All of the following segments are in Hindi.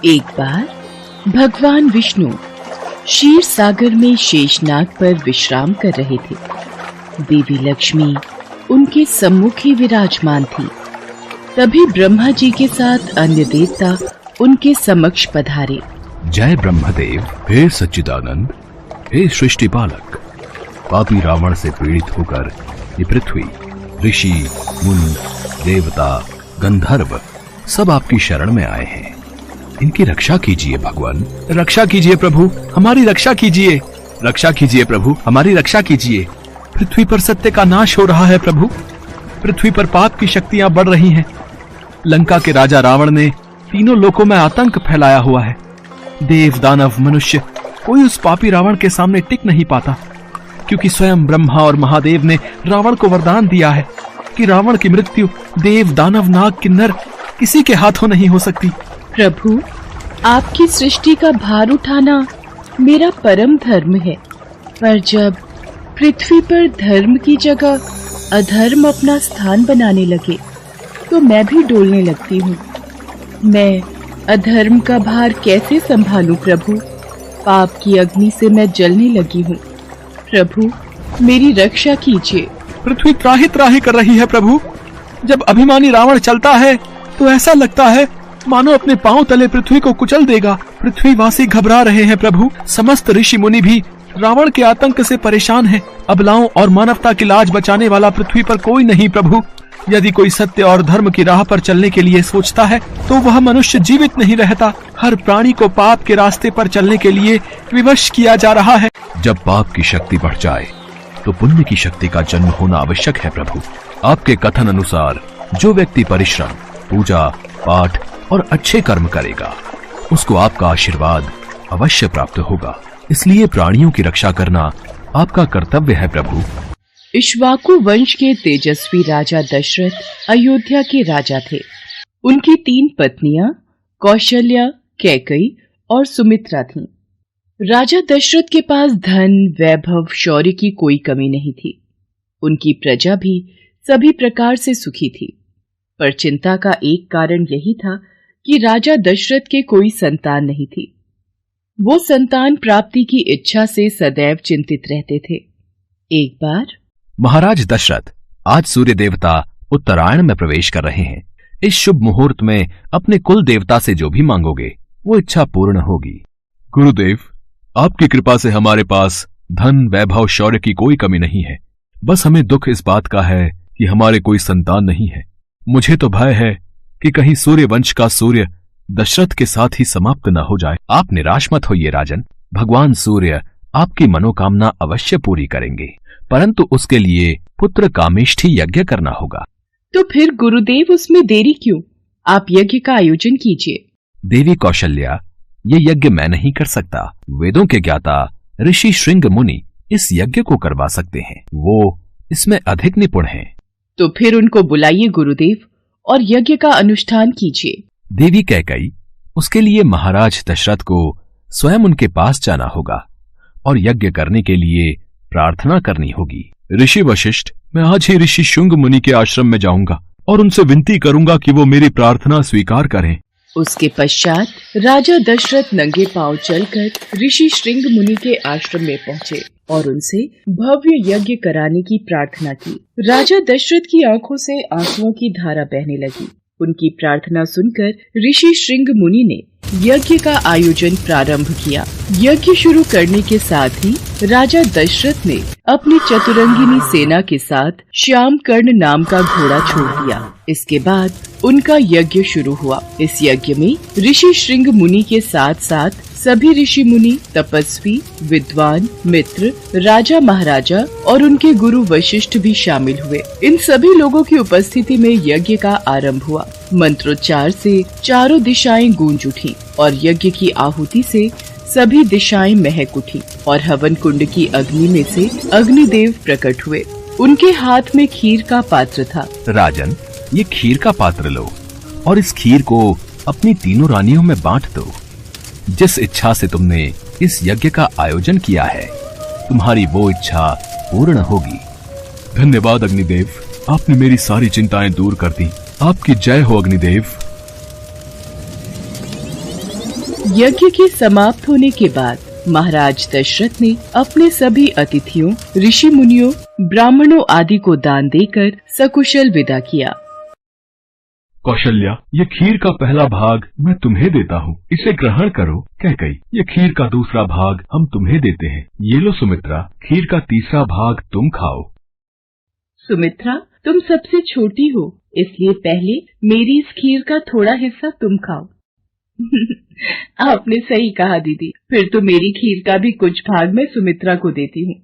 एक बार भगवान विष्णु क्षीर सागर में शेषनाग पर विश्राम कर रहे थे। देवी लक्ष्मी उनके सम्मुख ही विराजमान थी। तभी ब्रह्मा जी के साथ अन्य देवता उनके समक्ष पधारे। जय ब्रह्मदेव, हे सच्चिदानंद, हे सृष्टि पालक। पापी रावण से पीड़ित होकर ये पृथ्वी, ऋषि, मुनि, देवता, गंधर्व सब आपकी शरण में आए हैं। इनकी रक्षा कीजिए भगवान। रक्षा कीजिए प्रभु, हमारी रक्षा कीजिए। रक्षा कीजिए प्रभु, हमारी रक्षा कीजिए। पृथ्वी पर सत्य का नाश हो रहा है प्रभु। पृथ्वी पर पाप की शक्तियां बढ़ रही हैं। लंका के राजा रावण ने तीनों लोकों में आतंक फैलाया हुआ है। देव, दानव, मनुष्य कोई उस पापी रावण के सामने टिक नहीं पाता, क्योंकि स्वयं ब्रह्मा और महादेव ने रावण को वरदान दिया है कि रावण की मृत्यु देव, दानव, नाग, किन्नर किसी के हाथों नहीं हो सकती। प्रभु, आपकी सृष्टि का भार उठाना मेरा परम धर्म है, पर जब पृथ्वी पर धर्म की जगह अधर्म अपना स्थान बनाने लगे तो मैं भी डोलने लगती हूँ। मैं अधर्म का भार कैसे संभालूं प्रभु? पाप की अग्नि से मैं जलने लगी हूँ। प्रभु, मेरी रक्षा कीजिए। पृथ्वी त्राहि त्राहि कर रही है प्रभु। जब अभिमानी रावण चलता है तो ऐसा लगता है मानो अपने पांव तले पृथ्वी को कुचल देगा। पृथ्वीवासी घबरा रहे हैं प्रभु। समस्त ऋषि मुनि भी रावण के आतंक से परेशान हैं। अबलाओं और मानवता की लाज बचाने वाला पृथ्वी पर कोई नहीं प्रभु। यदि कोई सत्य और धर्म की राह पर चलने के लिए सोचता है तो वह मनुष्य जीवित नहीं रहता। हर प्राणी को पाप के रास्ते पर चलने के लिए विवश किया जा रहा है। जब पाप की शक्ति बढ़ जाए तो पुण्य की शक्ति का जन्म होना आवश्यक है प्रभु। आपके कथन अनुसार जो व्यक्ति परिश्रम, पूजा, पाठ और अच्छे कर्म करेगा उसको आपका आशीर्वाद अवश्य प्राप्त होगा। इसलिए प्राणियों की रक्षा करना आपका कर्तव्य है प्रभु। इक्ष्वाकु वंश के तेजस्वी राजा दशरथ अयोध्या के राजा थे। उनकी 3 पत्नियां कौशल्या, कैकेयी और सुमित्रा थीं। राजा दशरथ के पास धन, वैभव, शौर्य की कोई कमी नहीं थी। उनकी प्रजा भी सभी प्रकार से सुखी थी, पर चिंता का एक कारण यही था कि राजा दशरथ के कोई संतान नहीं थी। वो संतान प्राप्ति की इच्छा से सदैव चिंतित रहते थे। एक बार, महाराज दशरथ, आज सूर्य देवता उत्तरायण में प्रवेश कर रहे हैं। इस शुभ मुहूर्त में अपने कुल देवता से जो भी मांगोगे वो इच्छा पूर्ण होगी। गुरुदेव, आपकी कृपा से हमारे पास धन, वैभव, शौर्य की कोई कमी नहीं है। बस हमें दुख इस बात का है कि हमारे कोई संतान नहीं है। मुझे तो भय है कि कहीं सूर्य वंश का सूर्य दशरथ के साथ ही समाप्त न हो जाए। आप निराश मत होइए राजन। भगवान सूर्य आपकी मनोकामना अवश्य पूरी करेंगे, परंतु उसके लिए पुत्र कामेष्ठी यज्ञ करना होगा। तो फिर गुरुदेव, उसमें देरी क्यों? आप यज्ञ का आयोजन कीजिए। देवी कौशल्या, ये यज्ञ मैं नहीं कर सकता। वेदों के ज्ञाता ऋषि श्रृंग मुनि इस यज्ञ को करवा सकते हैं। वो इसमें अधिक निपुण हैं। तो फिर उनको बुलाइए गुरुदेव और यज्ञ का अनुष्ठान कीजिए। देवी कैकेयी, उसके लिए महाराज दशरथ को स्वयं उनके पास जाना होगा और यज्ञ करने के लिए प्रार्थना करनी होगी। ऋषि वशिष्ठ, मैं आज ही ऋषि शुंग मुनि के आश्रम में जाऊंगा और उनसे विनती करूंगा कि वो मेरी प्रार्थना स्वीकार करें। उसके पश्चात राजा दशरथ नंगे पांव चलकर ऋषि श्रृंग मुनि के आश्रम में पहुँचे और उनसे भव्य यज्ञ कराने की प्रार्थना की। राजा दशरथ की आंखों से आंसुओं की धारा बहने लगी। उनकी प्रार्थना सुनकर ऋषि श्रृंग मुनि ने यज्ञ का आयोजन प्रारंभ किया। यज्ञ शुरू करने के साथ ही राजा दशरथ ने अपनी चतुरंगिनी सेना के साथ श्याम कर्ण नाम का घोड़ा छोड़ दिया। इसके बाद उनका यज्ञ शुरू हुआ। इस यज्ञ में ऋषि श्रृंग मुनि के साथ साथ सभी ऋषि मुनि, तपस्वी, विद्वान, मित्र, राजा महाराजा और उनके गुरु वशिष्ठ भी शामिल हुए। इन सभी लोगों की उपस्थिति में यज्ञ का आरंभ हुआ। मंत्रोच्चार से चारों दिशाएं गूंज उठी और यज्ञ की आहुति से सभी दिशाएं महक उठी और हवन कुंड की अग्नि में से अग्निदेव प्रकट हुए। उनके हाथ में खीर का पात्र था। राजन, ये खीर का पात्र लो और इस खीर को अपनी तीनों रानियों में बांट दो। जिस इच्छा से तुमने इस यज्ञ का आयोजन किया है, तुम्हारी वो इच्छा पूर्ण होगी। धन्यवाद अग्निदेव, आपने मेरी सारी चिंताएं दूर कर दी। आपकी जय हो अग्निदेव। यज्ञ के समाप्त होने के बाद महाराज दशरथ ने अपने सभी अतिथियों, ऋषि मुनियों, ब्राह्मणों आदि को दान देकर सकुशल विदा किया। कौशल्या, ये खीर का पहला भाग मैं तुम्हें देता हूँ, इसे ग्रहण करो। कैकई, ये खीर का दूसरा भाग हम तुम्हें देते हैं। ये लो सुमित्रा, खीर का तीसरा भाग तुम खाओ। सुमित्रा, तुम सबसे छोटी हो, इसलिए पहले मेरी इस खीर का थोड़ा हिस्सा तुम खाओ। आपने सही कहा दीदी, फिर तो मेरी खीर का भी कुछ भाग मैं सुमित्रा को देती हूँ।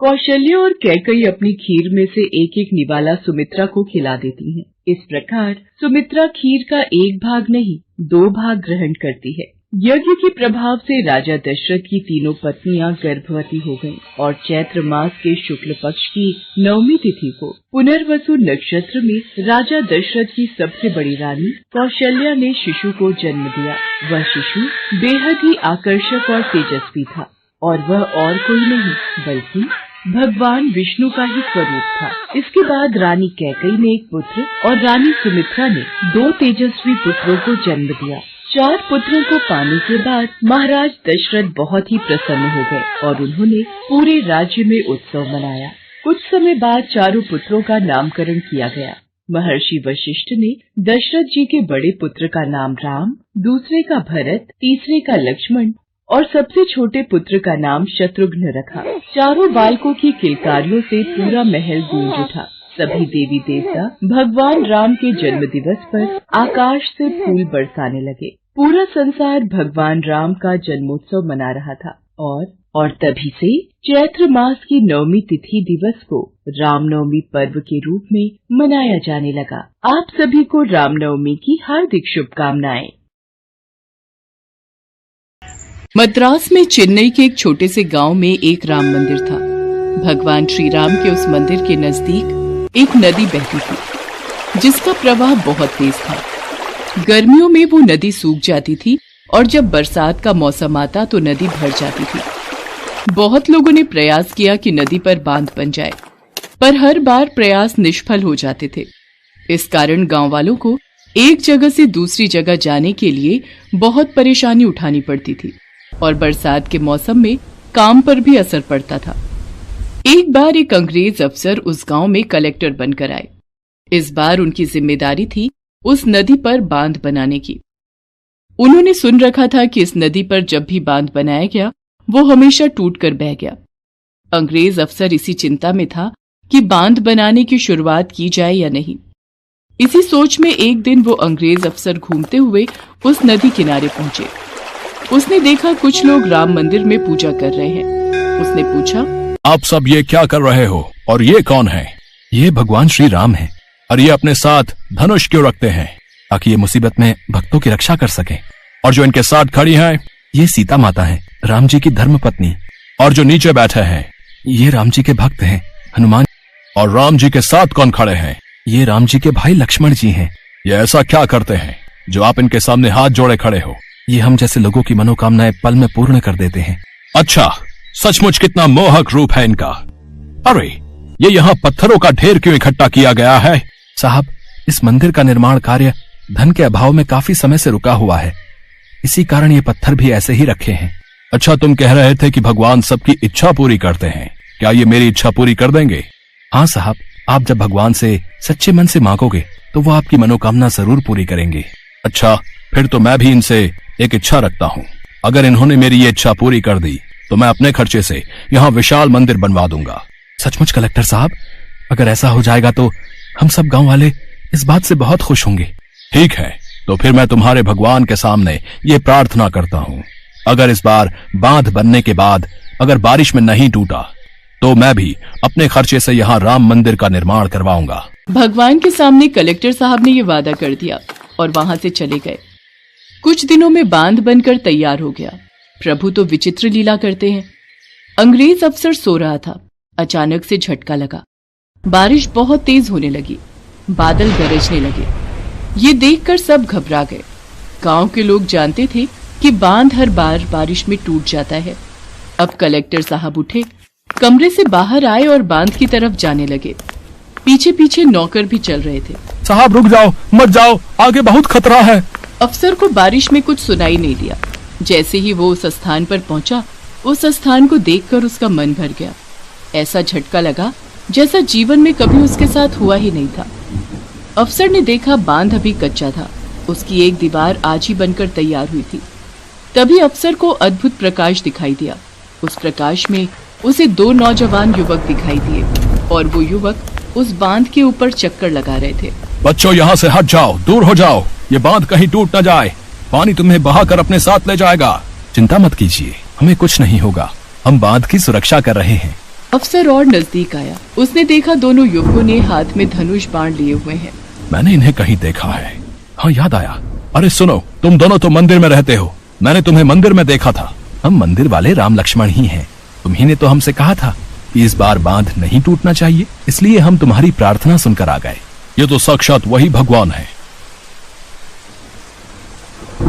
कौशल्या और कैकई अपनी खीर में से एक एक निवाला सुमित्रा को खिला देती हैं। इस प्रकार सुमित्रा खीर का एक भाग नहीं, 2 भाग ग्रहण करती है। यज्ञ के प्रभाव से राजा दशरथ की तीनों पत्नियां गर्भवती हो गईं और चैत्र मास के शुक्ल पक्ष की 9वीं तिथि को पुनर्वसु नक्षत्र में राजा दशरथ की सबसे बड़ी रानी कौशल्या ने शिशु को जन्म दिया। वह शिशु बेहद ही आकर्षक और तेजस्वी था और वह और कोई नहीं बल्कि भगवान विष्णु का ही स्वरूप था। इसके बाद रानी कैकई ने एक पुत्र और रानी सुमित्रा ने 2 तेजस्वी पुत्रों को जन्म दिया। 4 पुत्रों को पाने के बाद महाराज दशरथ बहुत ही प्रसन्न हो गए और उन्होंने पूरे राज्य में उत्सव मनाया। कुछ समय बाद चारों पुत्रों का नामकरण किया गया। महर्षि वशिष्ठ ने दशरथ जी के बड़े पुत्र का नाम राम, दूसरे का भरत, तीसरे का लक्ष्मण और सबसे छोटे पुत्र का नाम शत्रुघ्न रखा। चारों बालकों की किलकारियों से पूरा महल गूंज उठा। सभी देवी देवता भगवान राम के जन्म दिवस पर आकाश से फूल बरसाने लगे। पूरा संसार भगवान राम का जन्मोत्सव मना रहा था और तभी से चैत्र मास की 9वीं तिथि दिवस को रामनवमी पर्व के रूप में मनाया जाने लगा। आप सभी को रामनवमी की हार्दिक शुभकामनाएं। मद्रास में चेन्नई के एक छोटे से गांव में एक राम मंदिर था। भगवान श्री राम के उस मंदिर के नजदीक एक नदी बहती थी जिसका प्रवाह बहुत तेज था। गर्मियों में वो नदी सूख जाती थी और जब बरसात का मौसम आता तो नदी भर जाती थी। बहुत लोगों ने प्रयास किया कि नदी पर बांध बन जाए, पर हर बार प्रयास निष्फल हो जाते थे। इस कारण गांव वालों को एक जगह से दूसरी जगह जाने के लिए बहुत परेशानी उठानी पड़ती थी और बरसात के मौसम में काम पर भी असर पड़ता था। एक बार एक अंग्रेज अफसर उस गांव में कलेक्टर बनकर आए। इस बार उनकी जिम्मेदारी थी उस नदी पर बांध बनाने की। उन्होंने सुन रखा था कि इस नदी पर जब भी बांध बनाया गया वो हमेशा टूटकर बह गया। अंग्रेज अफसर इसी चिंता में था कि बांध बनाने की शुरुआत की जाए या नहीं। इसी सोच में एक दिन वो अंग्रेज अफसर घूमते हुए उस नदी किनारे पहुंचे। उसने देखा कुछ लोग राम मंदिर में पूजा कर रहे हैं। उसने पूछा, आप सब ये क्या कर रहे हो और ये कौन है? ये भगवान श्री राम है और ये अपने साथ धनुष क्यों रखते हैं? ताकि ये मुसीबत में भक्तों की रक्षा कर सके। और जो इनके साथ खड़ी है ये सीता माता है, राम जी की धर्म पत्नी। और जो नीचे बैठे हैं ये राम जी के भक्त हैं, हनुमान। और राम जी के साथ कौन खड़े हैं? ये राम जी के भाई लक्ष्मण जी हैं। ये ऐसा क्या करते हैं जो आप इनके सामने हाथ जोड़े खड़े हो? ये हम जैसे लोगों की मनोकामनाएं पल में पूर्ण कर देते हैं। अच्छा, सचमुच कितना मोहक रूप है इनका। अरे, ये यहाँ पत्थरों का ढेर क्यों इकट्ठा किया गया है? साहब, इस मंदिर का निर्माण कार्य धन के अभाव में काफी समय से रुका हुआ है, इसी कारण ये पत्थर भी ऐसे ही रखे हैं। अच्छा, तुम कह रहे थे कि भगवान सबकी इच्छा पूरी करते हैं, क्या ये मेरी इच्छा पूरी कर देंगे? हाँ साहब, आप जब भगवान से सच्चे मन से मांगोगे तो वो आपकी मनोकामना जरूर पूरी करेंगे। अच्छा, फिर तो मैं भी इनसे एक इच्छा रखता हूँ। अगर इन्होंने मेरी ये इच्छा पूरी कर दी तो मैं अपने खर्चे से यहाँ विशाल मंदिर बनवा दूंगा। सचमुच कलेक्टर साहब, अगर ऐसा हो जाएगा तो हम सब गांव वाले इस बात से बहुत खुश होंगे। ठीक है, तो फिर मैं तुम्हारे भगवान के सामने ये प्रार्थना करता हूँ, अगर इस बार बांध बनने के बाद अगर बारिश में नहीं टूटा तो मैं भी अपने खर्चे से यहाँ राम मंदिर का निर्माण करवाऊंगा। भगवान के सामने कलेक्टर साहब ने ये वादा कर दिया और वहाँ से चले गए। कुछ दिनों में बांध बनकर तैयार हो गया। प्रभु तो विचित्र लीला करते हैं। अंग्रेज अफसर सो रहा था, अचानक से झटका लगा। बारिश बहुत तेज होने लगी, बादल गरजने लगे। ये देखकर सब घबरा गए। गांव के लोग जानते थे कि बांध हर बार बारिश में टूट जाता है। अब कलेक्टर साहब उठे, कमरे से बाहर आए और बांध की तरफ जाने लगे। पीछे पीछे नौकर भी चल रहे थे। साहब रुक जाओ, मत जाओ, आगे बहुत खतरा है। अफसर को बारिश में कुछ सुनाई नहीं दिया। जैसे ही वो उस स्थान पर पहुंचा, उस स्थान को देखकर उसका मन भर गया। ऐसा झटका लगा जैसा जीवन में कभी उसके साथ हुआ ही नहीं था। अफसर ने देखा बांध अभी कच्चा था, उसकी एक दीवार आज ही बनकर तैयार हुई थी। तभी अफसर को अद्भुत प्रकाश दिखाई दिया। उस प्रकाश में उसे दो नौजवान युवक दिखाई दिए और वो युवक उस बांध के ऊपर चक्कर लगा रहे थे। बच्चों, यहाँ से हट जाओ, दूर हो जाओ, ये बांध कहीं टूट न जाए, पानी तुम्हें बहाकर अपने साथ ले जाएगा। चिंता मत कीजिए, हमें कुछ नहीं होगा, हम बांध की सुरक्षा कर रहे हैं। अफसर और नजदीक आया। उसने देखा दोनों युवकों ने हाथ में धनुष बाण लिए हुए हैं। मैंने इन्हें कहीं देखा है। हाँ, याद आया। अरे सुनो, तुम दोनों तो मंदिर में रहते हो, मैंने तुम्हें मंदिर में देखा था। हम मंदिर वाले राम लक्ष्मण ही हैं। तुम्ही ने तो हमसे कहा था कि इस बार बांध नहीं टूटना चाहिए, इसलिए हम तुम्हारी प्रार्थना सुनकर आ गए। ये तो साक्षात वही भगवान है।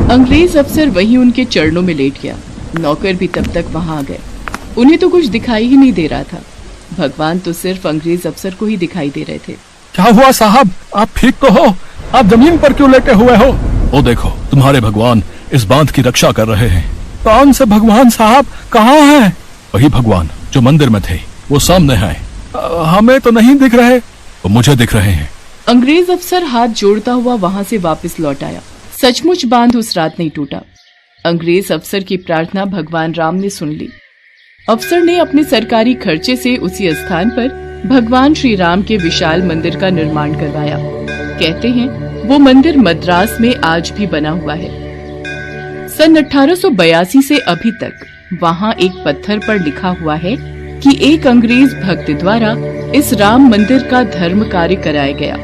अंग्रेज अफसर वहीं उनके चरणों में लेट गया। नौकर भी तब तक वहां आ गए। उन्हें तो कुछ दिखाई ही नहीं दे रहा था। भगवान तो सिर्फ अंग्रेज अफसर को ही दिखाई दे रहे थे। क्या हुआ साहब, आप ठीक तो हो? आप जमीन पर क्यों लेटे हुए हो? ओ देखो, तुम्हारे भगवान इस बांध की रक्षा कर रहे हैं। कौन से भगवान साहब, कहाँ हैं? वही भगवान जो मंदिर में थे, वो सामने हैं। हमें तो नहीं दिख रहे। वो मुझे दिख रहे हैं। अंग्रेज अफसर हाथ जोड़ता हुआ वहां से वापस लौट आया। सचमुच बांध उस रात नहीं टूटा। अंग्रेज अफसर की प्रार्थना भगवान राम ने सुन ली। अफसर ने अपने सरकारी खर्चे से उसी स्थान पर भगवान श्री राम के विशाल मंदिर का निर्माण करवाया। कहते हैं वो मंदिर मद्रास में आज भी बना हुआ है। सन 1882 से अभी तक वहाँ एक पत्थर पर लिखा हुआ है कि एक अंग्रेज भक्त द्वारा इस राम मंदिर का धर्म कार्य कराया गया,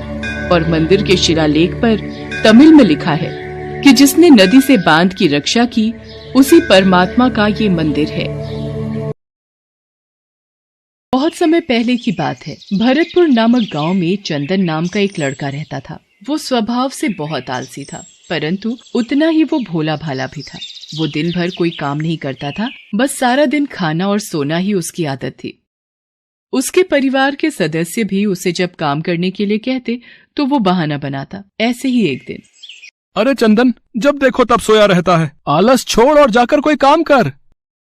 और मंदिर के शिलालेख पर तमिल में लिखा है कि जिसने नदी से बांध की रक्षा की, उसी परमात्मा का ये मंदिर है। बहुत समय पहले की बात है। भरतपुर नामक गांव में चंदन नाम का एक लड़का रहता था। वो स्वभाव से बहुत आलसी था, परंतु उतना ही वो भोला भाला भी था। वो दिन भर कोई काम नहीं करता था, बस सारा दिन खाना और सोना ही उसकी आदत थी। उसके परिवार के सदस्य भी उसे जब काम करने के लिए कहते तो वो बहाना बनाता। ऐसे ही एक दिन, अरे चंदन, जब देखो तब सोया रहता है, आलस छोड़ और जाकर कोई काम कर।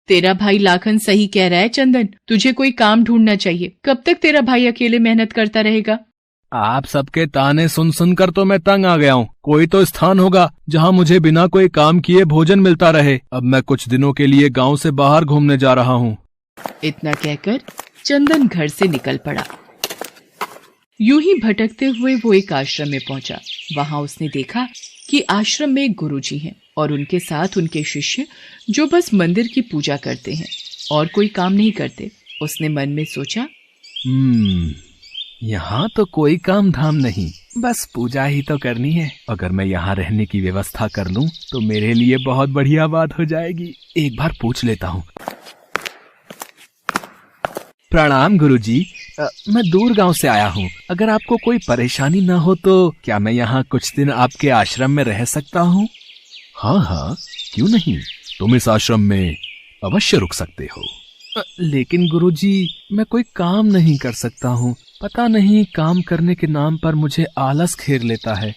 तेरा भाई लाखन सही कह रहा है चंदन, तुझे कोई काम ढूंढना चाहिए। कब तक तेरा भाई अकेले मेहनत करता रहेगा? आप सबके ताने सुन सुनकर तो मैं तंग आ गया हूँ। कोई तो स्थान होगा जहाँ मुझे बिना कोई काम किए भोजन मिलता रहे। अब मैं कुछ दिनों के लिए गांव से बाहर घूमने जा रहा हूँ। इतना कहकर चंदन घर से निकल पड़ा। यूं ही भटकते हुए वो एक आश्रम में पहुंचा। वहां उसने देखा कि आश्रम में एक गुरुजी हैं और उनके साथ उनके शिष्य, जो बस मंदिर की पूजा करते हैं और कोई काम नहीं करते। उसने मन में सोचा, यहाँ तो कोई काम धाम नहीं, बस पूजा ही तो करनी है। अगर मैं यहाँ रहने की व्यवस्था कर लूँ तो मेरे लिए बहुत बढ़िया बात हो जाएगी। एक बार पूछ लेता हूँ। प्रणाम गुरुजी, मैं दूर गांव से आया हूँ। अगर आपको कोई परेशानी न हो तो क्या मैं यहाँ कुछ दिन आपके आश्रम में रह सकता हूँ? हाँ हाँ, क्यों नहीं, तुम इस आश्रम में अवश्य रुक सकते हो। लेकिन गुरुजी, मैं कोई काम नहीं कर सकता हूँ। पता नहीं काम करने के नाम पर मुझे आलस घेर लेता है।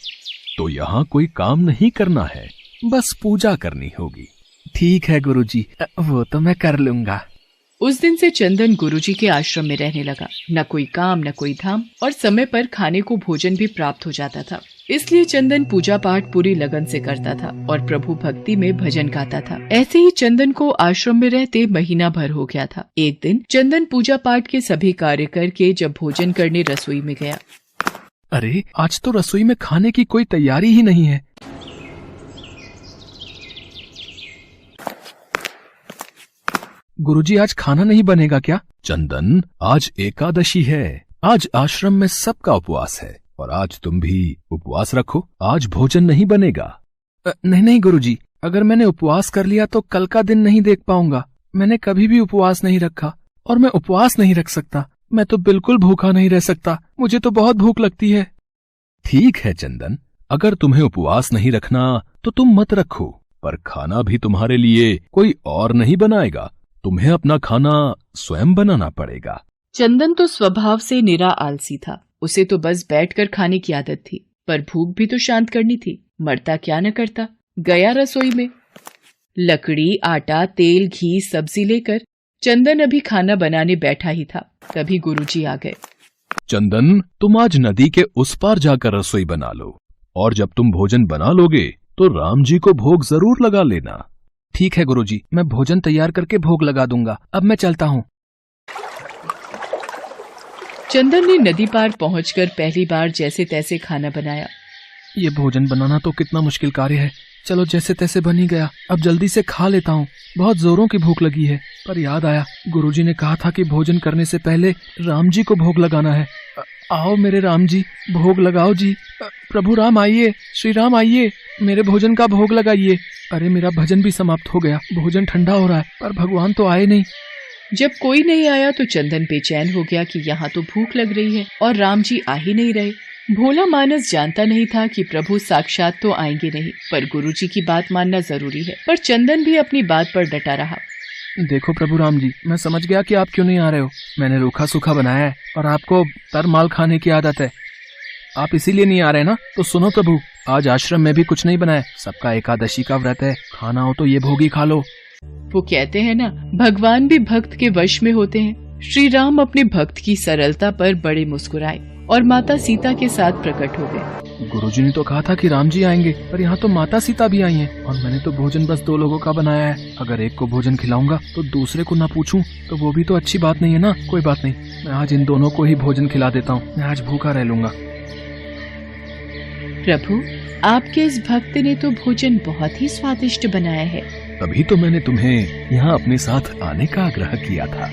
तो यहाँ कोई काम नहीं करना है, बस पूजा करनी होगी। ठीक है गुरुजी, वो तो मैं कर लूंगा। उस दिन से चंदन गुरुजी के आश्रम में रहने लगा। न कोई काम न कोई धाम, और समय पर खाने को भोजन भी प्राप्त हो जाता था। इसलिए चंदन पूजा पाठ पूरी लगन से करता था और प्रभु भक्ति में भजन गाता था। ऐसे ही चंदन को आश्रम में रहते महीना भर हो गया था। एक दिन चंदन पूजा पाठ के सभी कार्य करके जब भोजन करने रसोई में गया। अरे, आज तो रसोई में खाने की कोई तैयारी ही नहीं है। गुरुजी, आज खाना नहीं बनेगा क्या? चंदन, आज एकादशी है। आज आश्रम में सबका उपवास है और आज तुम भी उपवास रखो। आज भोजन नहीं बनेगा। नहीं नहीं गुरुजी, अगर मैंने उपवास कर लिया तो कल का दिन नहीं देख पाऊंगा। मैंने कभी भी उपवास नहीं रखा और मैं उपवास नहीं रख सकता। मैं तो बिल्कुल भूखा नहीं रह सकता। मुझे तो बहुत भूख लगती है। ठीक है चंदन, अगर तुम्हें उपवास नहीं रखना तो तुम मत रखो, पर खाना भी तुम्हारे लिए कोई और नहीं बनाएगा। तुम्हें अपना खाना स्वयं बनाना पड़ेगा। चंदन तो स्वभाव से निरा आलसी था। उसे तो बस बैठकर खाने की आदत थी, पर भूख भी तो शांत करनी थी। मरता क्या न करता। गया रसोई में। लकड़ी, आटा, तेल, घी, सब्जी लेकर चंदन अभी खाना बनाने बैठा ही था, तभी गुरुजी आ गए। चंदन, तुम आज नदी के उस पार जाकर रसोई बना लो, और जब तुम भोजन बना लोगे तो राम जी को भोग जरूर लगा लेना। ठीक है गुरुजी, मैं भोजन तैयार करके भोग लगा दूंगा। अब मैं चलता हूँ। चंदन ने नदी पार पहुंचकर पहली बार जैसे तैसे खाना बनाया। ये भोजन बनाना तो कितना मुश्किल कार्य है। चलो जैसे तैसे बन ही गया, अब जल्दी से खा लेता हूँ। बहुत जोरों की भूख लगी है। पर याद आया, गुरुजी ने कहा था कि भोजन करने से पहले राम जी को भोग लगाना है। आओ मेरे राम जी, भोग लगाओ जी। प्रभु राम आइए, श्री राम आइए, मेरे भोजन का भोग लगाइए। अरे मेरा भजन भी समाप्त हो गया, भोजन ठंडा हो रहा है, पर भगवान तो आए नहीं। जब कोई नहीं आया तो चंदन बेचैन हो गया कि यहाँ तो भूख लग रही है और राम जी आ ही नहीं रहे। भोला मानस जानता नहीं था कि प्रभु साक्षात तो आएंगे नहीं, पर गुरुजी की बात मानना जरूरी है। पर चंदन भी अपनी बात पर डटा रहा। देखो प्रभु राम जी, मैं समझ गया कि आप क्यों नहीं आ रहे हो। मैंने रूखा सूखा बनाया है और आपको तर माल खाने की आदत है। आप इसीलिए नहीं आ रहे ना? तो सुनो प्रभु, आज आश्रम में भी कुछ नहीं बनाया, सबका एकादशी का व्रत है। खाना हो तो ये भोग ही खा लो। वो कहते हैं ना, भगवान भी भक्त के वश में होते हैं। श्री राम अपने भक्त की सरलता पर बड़े मुस्कुराए और माता सीता के साथ प्रकट हो गए। गुरुजी ने तो कहा था कि राम जी आएंगे, पर यहाँ तो माता सीता भी आई हैं और मैंने तो भोजन बस 2 लोगों का बनाया है। अगर एक को भोजन खिलाऊंगा तो दूसरे को ना पूछूं तो वो भी तो अच्छी बात नहीं है ना। कोई बात नहीं, मैं आज इन दोनों को ही भोजन खिला देता हूँ। मैं आज भूखा रह लूंगा। प्रभु, आपके इस भक्त ने तो भोजन बहुत ही स्वादिष्ट बनाया है। तभी तो मैंने तुम्हें यहाँ अपने साथ आने का आग्रह किया था।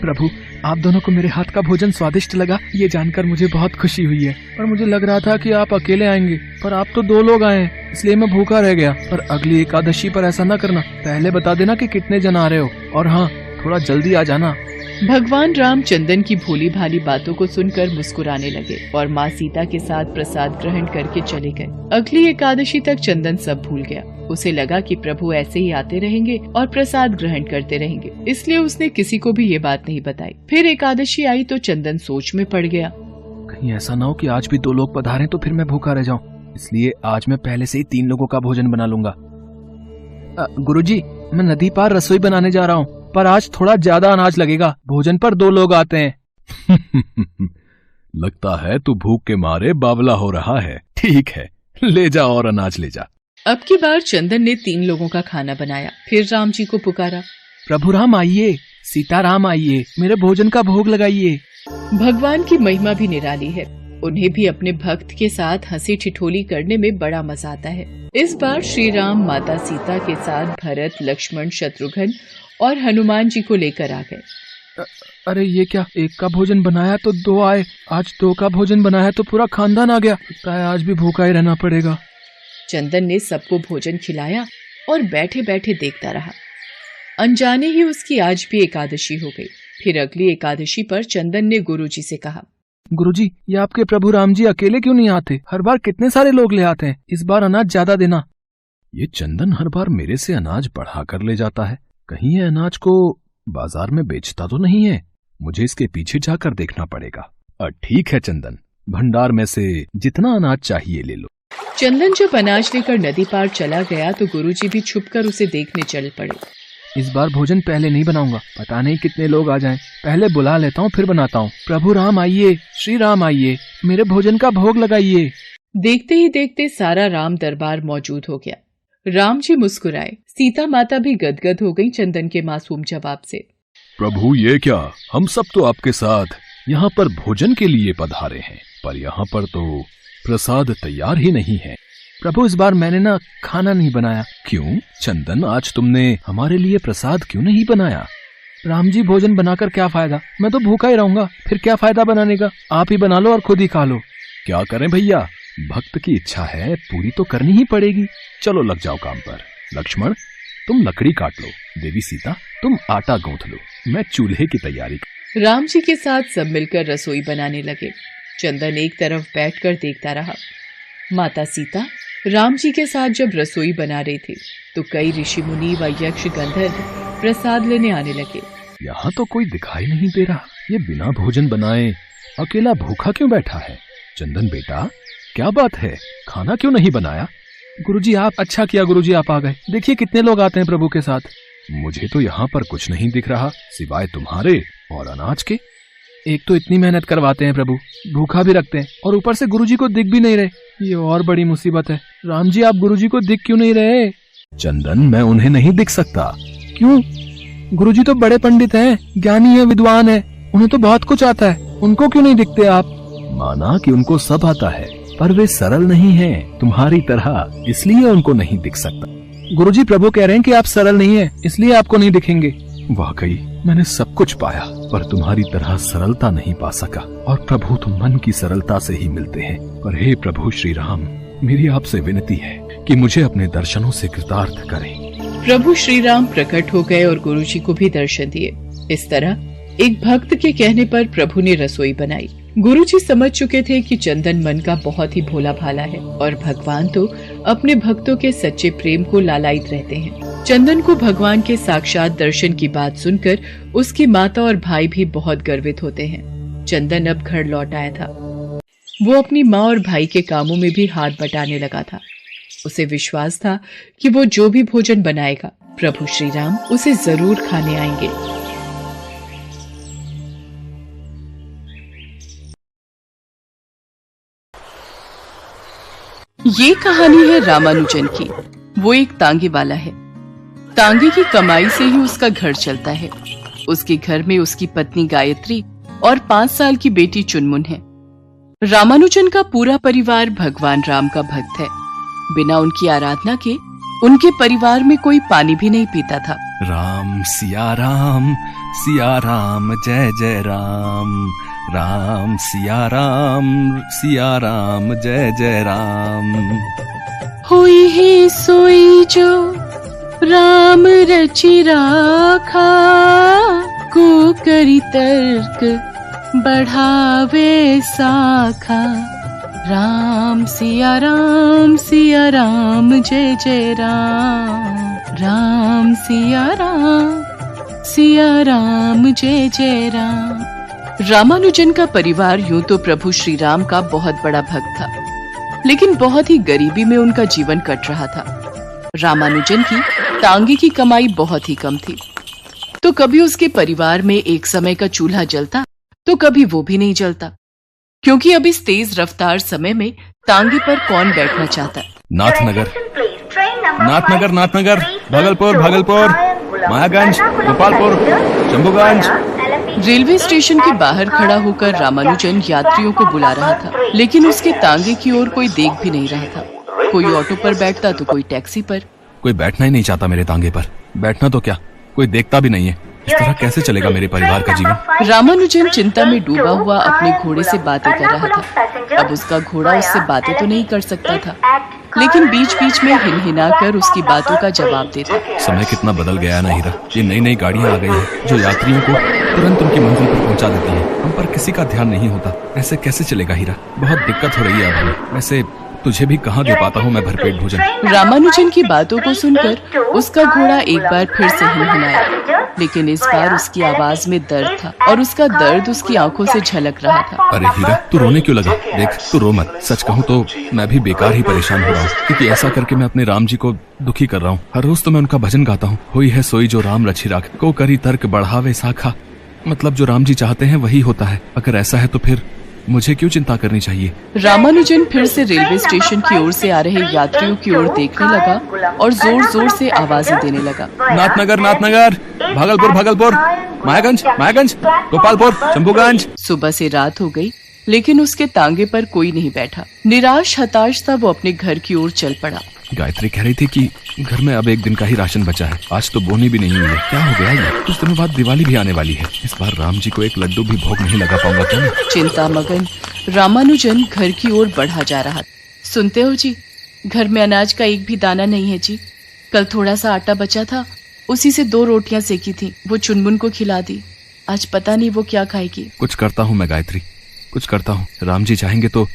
प्रभु, आप दोनों को मेरे हाथ का भोजन स्वादिष्ट लगा, ये जानकर मुझे बहुत खुशी हुई है। पर मुझे लग रहा था कि आप अकेले आएंगे, पर आप तो 2 लोग आए हैं, इसलिए मैं भूखा रह गया। पर अगली एकादशी पर ऐसा न करना, पहले बता देना कि कितने जन आ रहे हो, और हाँ, थोड़ा जल्दी आ जाना। भगवान राम चंदन की भोली भाली बातों को सुनकर मुस्कुराने लगे और माँ सीता के साथ प्रसाद ग्रहण करके चले गए। अगली एकादशी तक चंदन सब भूल गया। उसे लगा कि प्रभु ऐसे ही आते रहेंगे और प्रसाद ग्रहण करते रहेंगे, इसलिए उसने किसी को भी ये बात नहीं बताई। फिर एकादशी आई तो चंदन सोच में पड़ गया। कहीं ऐसा ना हो कि आज भी 2 लोग पधारे तो फिर मैं भूखा रह जाऊं। इसलिए आज मैं पहले से ही 3 लोगों का भोजन बना लूंगा। गुरुजी, मैं नदी पार रसोई बनाने जा रहा हूँ, पर आज थोड़ा ज्यादा अनाज लगेगा। भोजन पर 2 लोग आते हैं। लगता है तू भूख के मारे बावला हो रहा है। ठीक है, ले जा और अनाज ले जा। अब की बार चंदन ने 3 लोगों का खाना बनाया। फिर राम जी को पुकारा, प्रभु राम आइए, सीता राम आइए, मेरे भोजन का भोग लगाइए। भगवान की महिमा भी निराली है। उन्हें भी अपने भक्त के साथ हंसी ठिठोली करने में बड़ा मजा आता है। इस बार श्री राम माता सीता के साथ भरत, लक्ष्मण, शत्रुघ्न और हनुमान जी को लेकर आ गए। अरे ये क्या, एक का भोजन बनाया तो 2 आए, आज 2 का भोजन बनाया तो पूरा खानदान आ गया। लगता है आज भी भूखा ही रहना पड़ेगा। चंदन ने सबको भोजन खिलाया और बैठे बैठे देखता रहा। अनजाने ही उसकी आज भी एकादशी हो गई। फिर अगली एकादशी पर चंदन ने गुरुजी से कहा, गुरुजी, ये आपके प्रभु राम जी अकेले क्यों नहीं आते? हर बार कितने सारे लोग ले आते हैं, इस बार अनाज ज्यादा देना। ये चंदन हर बार मेरे से अनाज बढ़ा कर ले जाता है। कहीं ये अनाज को बाजार में बेचता तो नहीं है? मुझे इसके पीछे जाकर देखना पड़ेगा। ठीक है चंदन, भंडार में से जितना अनाज चाहिए ले लो। चंदन जब अनाज लेकर नदी पार चला गया तो गुरुजी भी छुपकर उसे देखने चल पड़े। इस बार भोजन पहले नहीं बनाऊंगा, पता नहीं कितने लोग आ जाएं। पहले बुला लेता हूँ, फिर बनाता हूँ। प्रभु राम आइए, श्री राम आइए, मेरे भोजन का भोग लगाइए। देखते ही देखते सारा राम दरबार मौजूद हो गया। राम जी मुस्कुराए। सीता माता भी गदगद हो गई चंदन के मासूम जवाब से। प्रभु ये क्या, हम सब तो आपके साथ यहाँ पर भोजन के लिए पधारे हैं, पर यहाँ पर तो प्रसाद तैयार ही नहीं है। प्रभु इस बार मैंने ना खाना नहीं बनाया। क्यों चंदन, आज तुमने हमारे लिए प्रसाद क्यों नहीं बनाया? राम जी, भोजन बनाकर क्या फायदा, मैं तो भूखा ही रहूंगा। फिर क्या फायदा बनाने का, आप ही बना लो और खुद ही खा लो। क्या करें भैया, भक्त की इच्छा है, पूरी तो करनी ही पड़ेगी। चलो लग जाओ काम पर। लक्ष्मण, तुम लकड़ी काट लो। देवी सीता, तुम आटा गूंथ लो। मैं चूल्हे की तैयारी। राम जी के साथ सब मिलकर रसोई बनाने लगे। चंदन एक तरफ बैठकर देखता रहा। माता सीता राम जी के साथ जब रसोई बना रही थी तो कई ऋषि मुनि व यक्ष गंधर्व प्रसाद लेने आने लगे। यहाँ तो कोई दिखाई नहीं दे रहा। ये बिना भोजन बनाए अकेला भूखा क्यों बैठा है? चंदन बेटा, क्या बात है, खाना क्यों नहीं बनाया? गुरुजी आप, अच्छा किया गुरुजी आप आ गए। देखिए कितने लोग आते हैं प्रभु के साथ। मुझे तो यहाँ पर कुछ नहीं दिख रहा सिवाय तुम्हारे और अनाज के। एक तो इतनी मेहनत करवाते हैं प्रभु, भूखा भी रखते हैं, और ऊपर से गुरुजी को दिख भी नहीं रहे। ये और बड़ी मुसीबत है। राम जी, आप गुरुजी को दिख क्यों नहीं रहे? चंदन, मैं उन्हें नहीं दिख सकता। क्यों? गुरुजी तो बड़े पंडित हैं, ज्ञानी है, विद्वान है, उन्हें तो बहुत कुछ आता है, उनको क्यों नहीं दिखते आप? माना कि उनको सब आता है, पर वे सरल नहीं हैं तुम्हारी तरह, इसलिए उनको नहीं दिख सकता। गुरुजी, प्रभु कह रहे हैं कि आप सरल नहीं हैं, इसलिए आपको नहीं दिखेंगे। वाकई मैंने सब कुछ पाया, पर तुम्हारी तरह सरलता नहीं पा सका, और प्रभु तुम मन की सरलता से ही मिलते हैं। पर हे प्रभु श्री राम, मेरी आपसे विनती है कि मुझे अपने दर्शनों से कृतार्थ करें। प्रभु श्री राम प्रकट हो गए और गुरुजी को भी दर्शन दिए। इस तरह एक भक्त के कहने पर प्रभु ने रसोई बनाई। गुरुजी समझ चुके थे कि चंदन मन का बहुत ही भोला भाला है, और भगवान तो अपने भक्तों के सच्चे प्रेम को लालायित रहते हैं। चंदन को भगवान के साक्षात दर्शन की बात सुनकर उसकी माता और भाई भी बहुत गर्वित होते हैं। चंदन अब घर लौट आया था। वो अपनी माँ और भाई के कामों में भी हाथ बटाने लगा था। उसे विश्वास था कि वो जो भी भोजन बनाएगा, प्रभु श्री राम उसे जरूर खाने आएंगे। ये कहानी है रामानुजन की। वो एक तांगे वाला है। तांगे की कमाई से ही उसका घर चलता है। उसके घर में उसकी पत्नी गायत्री और 5 साल की बेटी चुनमुन है। रामानुजन का पूरा परिवार भगवान राम का भक्त है। बिना उनकी आराधना के उनके परिवार में कोई पानी भी नहीं पीता था। राम सिया राम जय जय राम, राम सिया राम जय जय राम। होई है सोई जो राम रचि राखा, को करी तर्क बढ़ावे साखा। राम सिया राम जय जय राम, राम सिया राम जय जय राम। रामानुजन का परिवार यूं तो प्रभु श्री राम का बहुत बड़ा भक्त था, लेकिन बहुत ही गरीबी में उनका जीवन कट रहा था। रामानुजन की तांगे की कमाई बहुत ही कम थी, तो कभी उसके परिवार में एक समय का चूल्हा जलता तो कभी वो भी नहीं जलता, क्योंकि अब इस तेज रफ्तार समय में तांगे पर कौन बैठना चाहता। नाथनगर, भागलपुर, महागंज, गोपालपुर, शंभुगंज। रेलवे स्टेशन के बाहर खड़ा होकर रामानुजन यात्रियों को बुला रहा था, लेकिन उसके तांगे की ओर कोई देख भी नहीं रहा था। कोई ऑटो पर बैठता तो कोई टैक्सी पर। कोई बैठना ही नहीं चाहता मेरे तांगे पर। बैठना तो क्या, कोई देखता भी नहीं है। इस तरह कैसे चलेगा मेरे परिवार का जीवन। रामानुजन चिंता में डूबा हुआ अपने घोड़े से बातें कर रहा था। अब उसका घोड़ा उससे बातें तो नहीं कर सकता था, लेकिन बीच बीच में हिनहिना कर उसकी बातों का जवाब देता। समय कितना बदल गया ना हीरा। ये नई नई गाड़ियाँ आ गई हैं जो यात्रियों को तुरंत उनकी मंजिल पर पहुंचा देती हैं। हम पर किसी का ध्यान नहीं होता। ऐसे कैसे चलेगा हीरा, बहुत दिक्कत हो रही है अब। वैसे तुझे भी कहाँ दे पाता हूँ मैं भरपेट भोजन। रामानुजन की बातों को सुनकर उसका घोड़ा एक बार फिर से हिनहिनाया, लेकिन इस बार उसकी आवाज में दर्द था और उसका दर्द उसकी आंखों से झलक रहा था। अरे हीरा, तू रोने क्यों लगा? देख, तू रो मत। सच कहूँ तो मैं भी बेकार ही परेशान हो रहा हूँ, क्योंकि ऐसा करके मैं अपने राम जी को दुखी कर रहा हूँ। हर रोज तो मैं उनका भजन गाता हूँ, होई है सोई जो राम रचि राख, को करी तर्क बढ़ावे साखा। मतलब जो राम जी चाहते हैं वही होता है। अगर ऐसा है तो फिर मुझे क्यों चिंता करनी चाहिए। रामानुजन फिर से रेलवे स्टेशन की ओर से आ रहे यात्रियों की ओर देखने लगा और जोर जोर से आवाजें देने लगा। नाथनगर, भागलपुर, मायागंज, गोपालपुर, शंभुगंज। सुबह से रात हो गई, लेकिन उसके तांगे पर कोई नहीं बैठा। निराश हताश था वो अपने घर की ओर चल पड़ा। गायत्री कह रही थी कि घर में अब एक दिन का ही राशन बचा है। आज तो बोनी भी नहीं हुई है। क्या हो गया ये? कुछ दिनों बाद दिवाली भी आने वाली है। इस बार राम जी को एक लड्डू भी भोग नहीं लगा पाऊंगा क्या मैं? चिंता मगन रामानुजन घर की ओर बढ़ा जा रहा। सुनते हो जी, घर में अनाज का एक भी दाना नहीं है जी। कल थोड़ा सा आटा बचा था, उसी से 2 रोटियां सेकी थी, वो चुनमुन को खिला दी। आज पता नहीं वो क्या खाएगी। कुछ करता हूँ मैं गायत्री, कुछ करता हूँ। राम जी चाहेंगे तो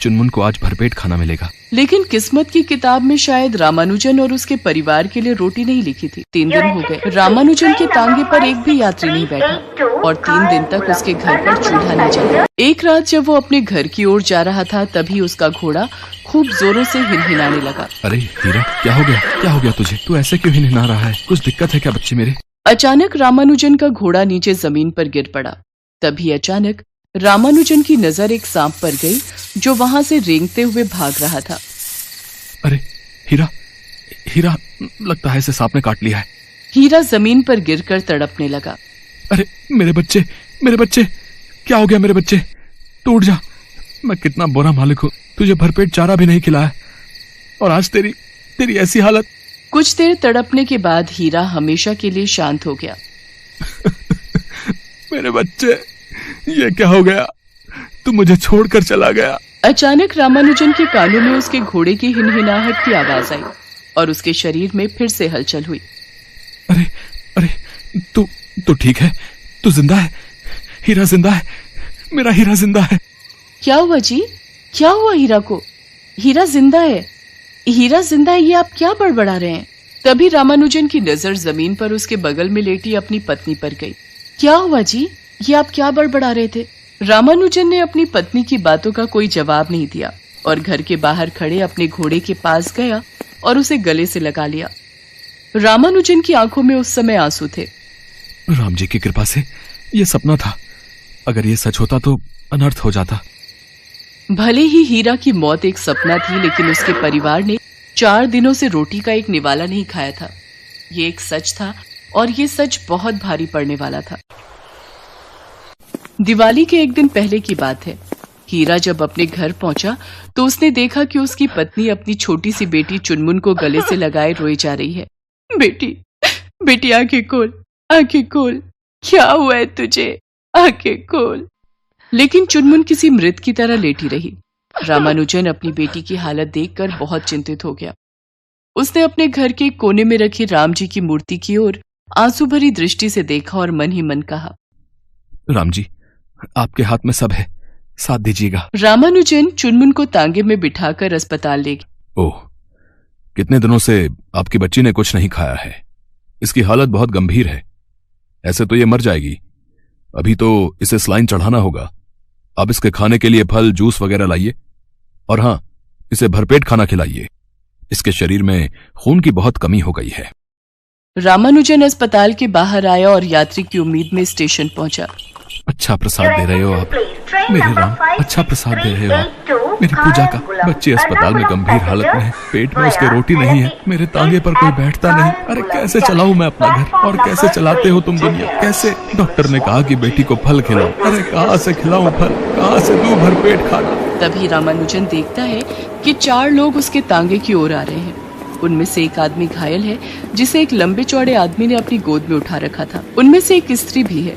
चुनमुन को आज भरपेट खाना मिलेगा। लेकिन किस्मत की किताब में शायद रामानुजन और उसके परिवार के लिए रोटी नहीं लिखी थी। 3 दिन हो गए, रामानुजन के तांगे पर एक भी यात्री नहीं बैठा और 3 दिन तक उसके घर पर चूल्हा नहीं जला। एक रात जब वो अपने घर की ओर जा रहा था, तभी उसका घोड़ा खूब जोरों से हिनहिनाने लगा। अरे हीरा, क्या हो गया? क्या हो गया तुझे? तू ऐसे क्यों हिनहिना रहा है? कुछ दिक्कत है क्या बच्चे मेरे? अचानक रामानुजन का घोड़ा नीचे जमीन पर गिर पड़ा। तभी अचानक रामानुजन की नजर एक सांप पर गई जो वहां से रेंगते हुए भाग रहा था। अरे हीरा, हीरा, लगता है इसे सांप ने काट लिया है। हीरा जमीन पर गिरकर तड़पने लगा। अरे मेरे बच्चे, मेरे बच्चे, क्या हो गया मेरे बच्चे? तू उठ जा। मैं कितना बुरा मालिक हूँ, तुझे भरपेट चारा भी नहीं खिलाया और आज तेरी ऐसी हालत। कुछ देर तड़पने के बाद हीरा हमेशा के लिए शांत हो गया। मेरे बच्चे, ये क्या हो गया? तू मुझे छोड़कर चला गया। अचानक रामानुजन के कानों में उसके घोड़े की हिनहिनाहट की आवाज आई और उसके शरीर में फिर से हलचल हुई। अरे अरे, तू ठीक है? तू जिंदा है? हीरा जिंदा है? मेरा हीरा जिंदा है? क्या हुआ जी? क्या हुआ हीरा को? हीरा जिंदा है? हीरा जिंदा है, ये आप क्या बड़बड़ा रहे हैं? तभी रामानुजन की नजर जमीन पर उसके बगल में लेटी अपनी पत्नी पर गई। क्या हुआ जी? ये आप क्या बड़बड़ा रहे थे? रामानुजन ने अपनी पत्नी की बातों का कोई जवाब नहीं दिया और घर के बाहर खड़े अपने घोड़े के पास गया और उसे गले से लगा लिया। रामानुजन की आंखों में उस समय आंसू थे। राम जी की कृपा से ये सपना था, अगर ये सच होता तो अनर्थ हो जाता। भले ही हीरा की मौत एक सपना थी, लेकिन उसके परिवार ने 4 दिनों से रोटी का एक निवाला नहीं खाया था। ये एक सच था और ये सच बहुत भारी पड़ने वाला था। दिवाली के एक दिन पहले की बात है। हीरा जब अपने घर पहुंचा तो उसने देखा कि उसकी पत्नी अपनी छोटी सी बेटी चुनमुन को गले से लगाए रोई जा रही है। बेटी, बेटी आंखें खोल, आंखें खोल, क्या हुआ है तुझे? आंखें खोल। लेकिन चुनमुन किसी मृत की तरह लेटी रही। रामानुजन अपनी बेटी की हालत देखकर बहुत चिंतित हो गया। उसने अपने घर के कोने में रखी राम जी की मूर्ति की ओर आंसू भरी दृष्टि से देखा और मन ही मन कहा, राम जी, आपके हाथ में सब है, साथ दीजिएगा। रामानुजन चुनमुन को तांगे में बिठाकर अस्पताल ले गए। ओह, कितने दिनों से आपकी बच्ची ने कुछ नहीं खाया है। इसकी हालत बहुत गंभीर है, ऐसे तो ये मर जाएगी। अभी तो इसे सलाइन चढ़ाना होगा। आप इसके खाने के लिए फल, जूस वगैरह लाइए और हाँ, इसे भरपेट खाना खिलाइए। इसके शरीर में खून की बहुत कमी हो गई है। रामानुजन अस्पताल के बाहर आया और यात्री की उम्मीद में स्टेशन पहुंचा। अच्छा प्रसाद दे रहे हो आप, मेरे राम, अच्छा प्रसाद दे रहे हो आप। मेरी पूजा का बच्ची अस्पताल में गंभीर हालत में है, पेट में उसके रोटी नहीं है, मेरे तांगे पर कोई बैठता नहीं। अरे कैसे चलाऊं मैं अपना घर? और कैसे चलाते हो तुम दुनिया? कैसे? डॉक्टर ने कहा कि बेटी को फल खिलाओ। अरे कहाँ से खिलाऊं फल? कहाँ से दूं भरपेट खाना? तभी रामानुजन देखता है कि 4 लोग उसके तांगे की ओर आ रहे हैं। उनमें से एक आदमी घायल है, जिसे एक लंबे चौड़े आदमी ने अपनी गोद में उठा रखा था। उनमें से एक स्त्री भी है।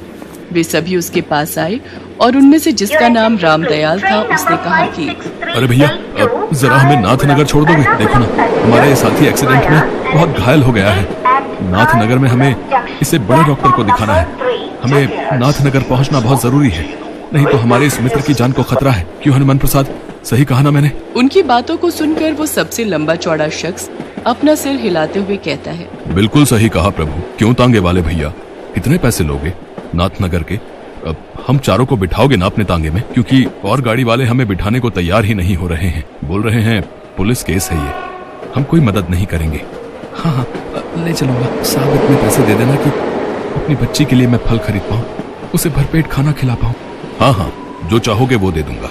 वे सभी उसके पास आए और उनमें से जिसका नाम रामदयाल था, उसने कहा कि अरे भैया, अब जरा हमें नाथनगर छोड़ दोगे? देखो ना, हमारे साथी एक्सीडेंट में बहुत घायल हो गया है। नाथनगर में हमें इसे बड़े डॉक्टर को दिखाना है। हमें नाथनगर पहुंचना बहुत जरूरी है, नहीं तो हमारे इस मित्र की जान को खतरा है। क्यों हनुमान प्रसाद, सही कहा ना मैंने? उनकी बातों को सुनकर वो सबसे लंबा चौड़ा शख्स अपना सिर हिलाते हुए कहता है, बिल्कुल सही कहा प्रभु। क्यों तांगे वाले भैया, कितने पैसे लोगे नाथनगर के? अब हम चारों को बिठाओगे ना अपने तांगे में? क्योंकि और गाड़ी वाले हमें बिठाने को तैयार ही नहीं हो रहे हैं। बोल रहे हैं पुलिस केस है ये, हम कोई मदद नहीं करेंगे। हाँ हाँ, ले चलूंगा साहब, इतने पैसे दे देना कि अपनी बच्ची के लिए मैं फल खरीद पाऊँ, उसे भरपेट खाना खिला पाऊँ। हाँ हाँ, जो चाहोगे वो दे दूंगा।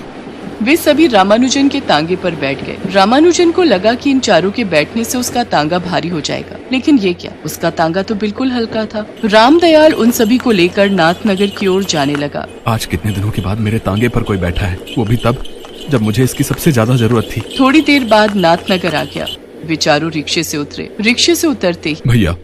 वे सभी रामानुजन के तांगे पर बैठ गए। रामानुजन को लगा कि इन चारों के बैठने से उसका तांगा भारी हो जाएगा, लेकिन ये क्या, उसका तांगा तो बिल्कुल हल्का था। रामदयाल उन सभी को लेकर नाथनगर की ओर जाने लगा। आज कितने दिनों के बाद मेरे तांगे पर कोई बैठा है, वो भी तब जब मुझे इसकी सबसे ज्यादा जरूरत थी। थोड़ी देर बाद नाथनगर आ गया। वे चारों रिक्शे से उतरे। रिक्शे से उतरते ही, भैया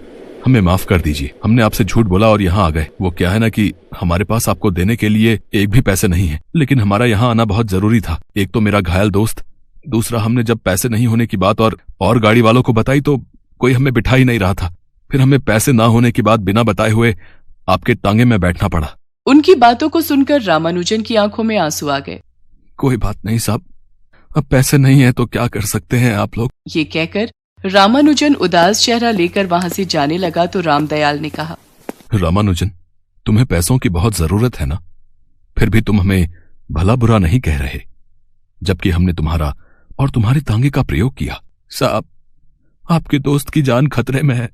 हमें माफ कर दीजिए, हमने आपसे झूठ बोला और यहाँ आ गए। वो क्या है ना कि हमारे पास आपको देने के लिए एक भी पैसे नहीं है, लेकिन हमारा यहाँ आना बहुत जरूरी था। एक तो मेरा घायल दोस्त, दूसरा हमने जब पैसे नहीं होने की बात और गाड़ी वालों को बताई तो कोई हमें बिठा ही नहीं रहा था। फिर हमें पैसे ना होने की बात बिना बताए हुए आपके तांगे में बैठना पड़ा। उनकी बातों को सुनकर रामानुजन की आंखों में आंसू आ गए। कोई बात नहीं साहब, अब पैसे नहीं है तो क्या कर सकते हैं आप लोग। ये कहकर रामानुजन उदास चेहरा लेकर वहां से जाने लगा तो रामदयाल ने कहा, रामानुजन, तुम्हें पैसों की बहुत जरूरत है ना, फिर भी तुम हमें भला बुरा नहीं कह रहे, जबकि हमने तुम्हारा और तुम्हारे तांगे का प्रयोग किया। साहब, आपके दोस्त की जान खतरे में है,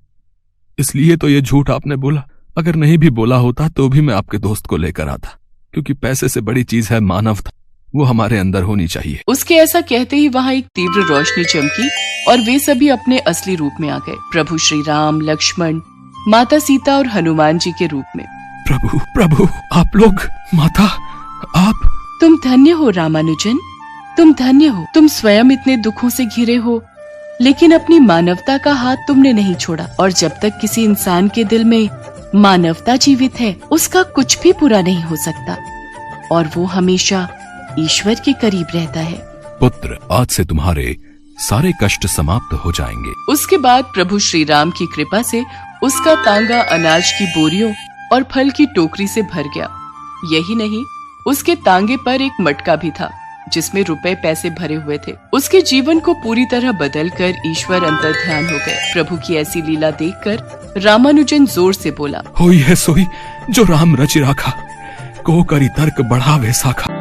इसलिए तो ये झूठ आपने बोला। अगर नहीं भी बोला होता तो भी मैं आपके दोस्त को लेकर आता, क्योंकि पैसे से बड़ी चीज है मानवता, वो हमारे अंदर होनी चाहिए। उसके ऐसा कहते ही वहाँ एक तीव्र रोशनी चमकी और वे सभी अपने असली रूप में आ गए, प्रभु श्री राम, लक्ष्मण, माता सीता और हनुमान जी के रूप में। प्रभु, प्रभु, आप लोग, माता, आप। तुम धन्य हो रामानुजन, तुम धन्य हो। तुम स्वयं इतने दुखों से घिरे हो, लेकिन अपनी मानवता का हाथ तुमने नहीं छोड़ा। और जब तक किसी इंसान के दिल में मानवता जीवित है, उसका कुछ भी बुरा नहीं हो सकता और वो हमेशा ईश्वर के करीब रहता है। पुत्र, आज से तुम्हारे सारे कष्ट समाप्त हो जाएंगे। उसके बाद प्रभु श्री राम की कृपा से उसका तांगा अनाज की बोरियों और फल की टोकरी से भर गया। यही नहीं, उसके तांगे पर एक मटका भी था जिसमें रुपए पैसे भरे हुए थे। उसके जीवन को पूरी तरह बदलकर ईश्वर अंतर्ध्यान हो गए। प्रभु की ऐसी लीला देखकर रामानुजन जोर से बोला, होई है सोई जो राम रचि राखा, को करी तर्क बढ़ावे साखा।